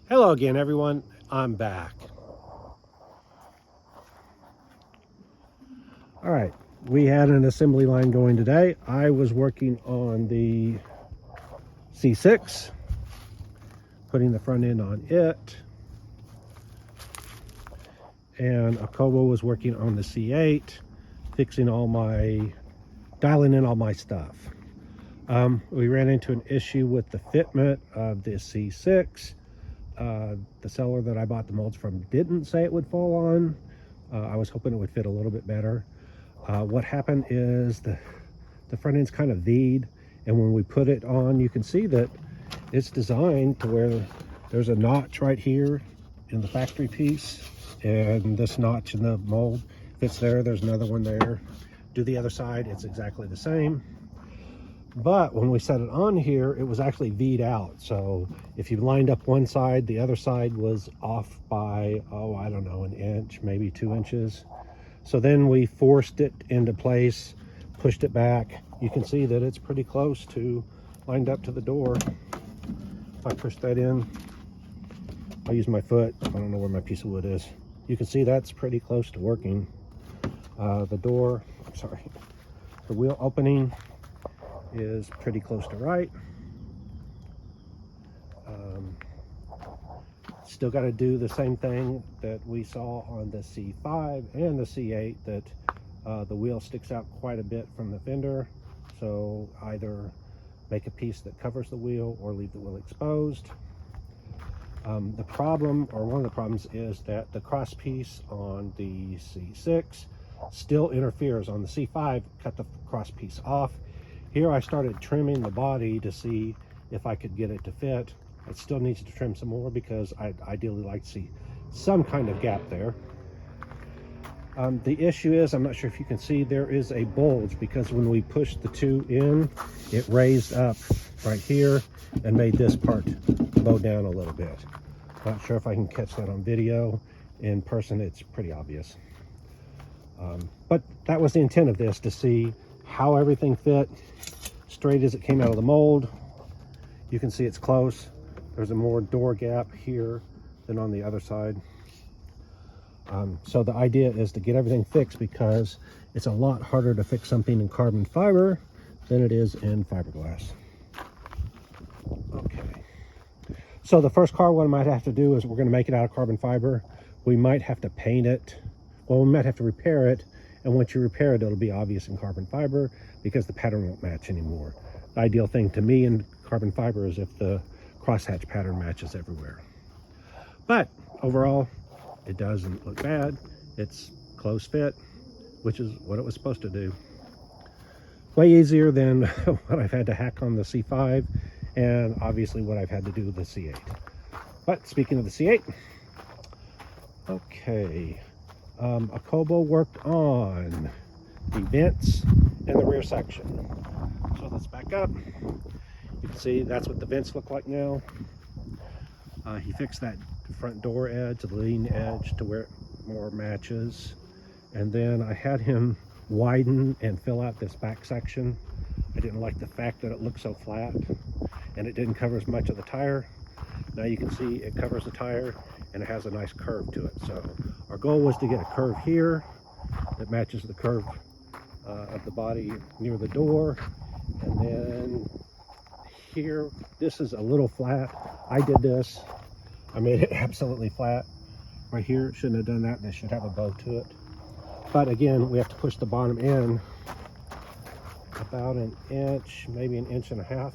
Hello again, everyone. I'm back. All right, we had an assembly line going today. I was working on the C6, putting the front end on it, and Akobo was working on the C8, dialing in all my stuff. We ran into an issue with the fitment of the C6. The seller that I bought the molds from didn't say it would fall on. I was hoping it would fit a little bit better. What happened is the front end's kind of V'd, and when we put it on, you can see that it's designed to where there's a notch right here in the factory piece, and this notch in the mold fits there. There's another one there. Do the other side, it's exactly the same. But when we set it on here, it was actually V'd out. So if you lined up one side, the other side was off by, I don't know, an inch, maybe 2 inches. So then we forced it into place, pushed it back. You can see that it's pretty close to lined up to the door. If I push that in, I'll use my foot. I don't know where my piece of wood is. You can see that's pretty close to working. The wheel opening is pretty close to right. Still got to do the same thing that we saw on the C5 and the C8, that the wheel sticks out quite a bit from the fender. So either make a piece that covers the wheel or leave the wheel exposed. The problem, or one of the problems, is that the cross piece on the C6 still interferes. On the C5, cut the cross piece off. Here I started trimming the body to see if I could get it to fit. It still needs to trim some more because I'd ideally like to see some kind of gap there. The issue is, I'm not sure if you can see, there is a bulge because when we pushed the two in, it raised up right here and made this part bow down a little bit. Not sure if I can catch that on video. In person, it's pretty obvious. But that was the intent of this, to see how everything fit straight as it came out of the mold. You can see it's close. There's a more door gap here than on the other side. So the idea is to get everything fixed, because it's a lot harder to fix something in carbon fiber than it is in fiberglass. Okay. So the first car, what I might have to do is, we're going to make it out of carbon fiber. We might have to paint it. Well, we might have to repair it. And once you repair it, it'll be obvious in carbon fiber because the pattern won't match anymore. The ideal thing to me in carbon fiber is if the crosshatch pattern matches everywhere. But overall, it doesn't look bad. It's close fit, which is what it was supposed to do. Way easier than what I've had to hack on the C5, and obviously what I've had to do with the C8. But speaking of the C8, okay. Akobo worked on the vents and the rear section. So let's back up. You can see that's what the vents look like now. He fixed that front door edge, the leading edge, to where it more matches. And then I had him widen and fill out this back section. I didn't like the fact that it looked so flat and it didn't cover as much of the tire. Now you can see it covers the tire and it has a nice curve to it. So our goal was to get a curve here that matches the curve of the body near the door. And then here, this is a little flat. I did this. I made it absolutely flat. Right here, shouldn't have done that. This should have a bow to it. But again, we have to push the bottom in about an inch, maybe an inch and a half.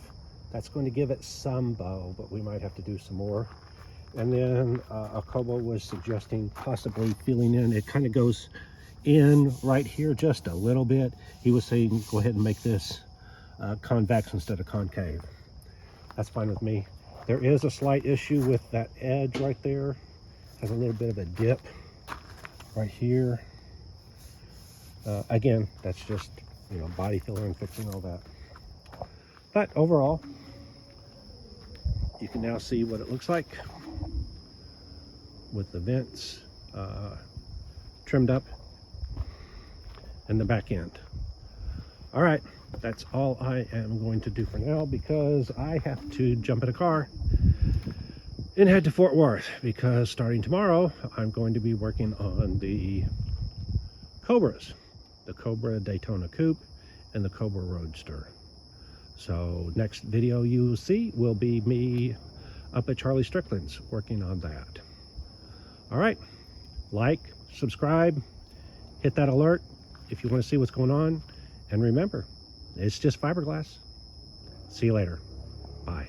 That's going to give it some bow, but we might have to do some more. And then Akobo was suggesting possibly filling in. It kind of goes in right here just a little bit. He was saying go ahead and make this convex instead of concave. That's fine with me. There is a slight issue with that edge right there. Has a little bit of a dip right here. Again, that's just, body filler and fixing all that. But overall, you can now see what it looks like with the vents trimmed up and the back end. All right, that's all I am going to do for now because I have to jump in a car. and head to Fort Worth, because starting tomorrow I'm going to be working on the Cobras, the Cobra Daytona Coupe and the Cobra Roadster. So next video you will see will be me up at Charlie Strickland's working on that. All right, like, subscribe, hit that alert if you want to see what's going on, and remember, it's just fiberglass. See you later. Bye.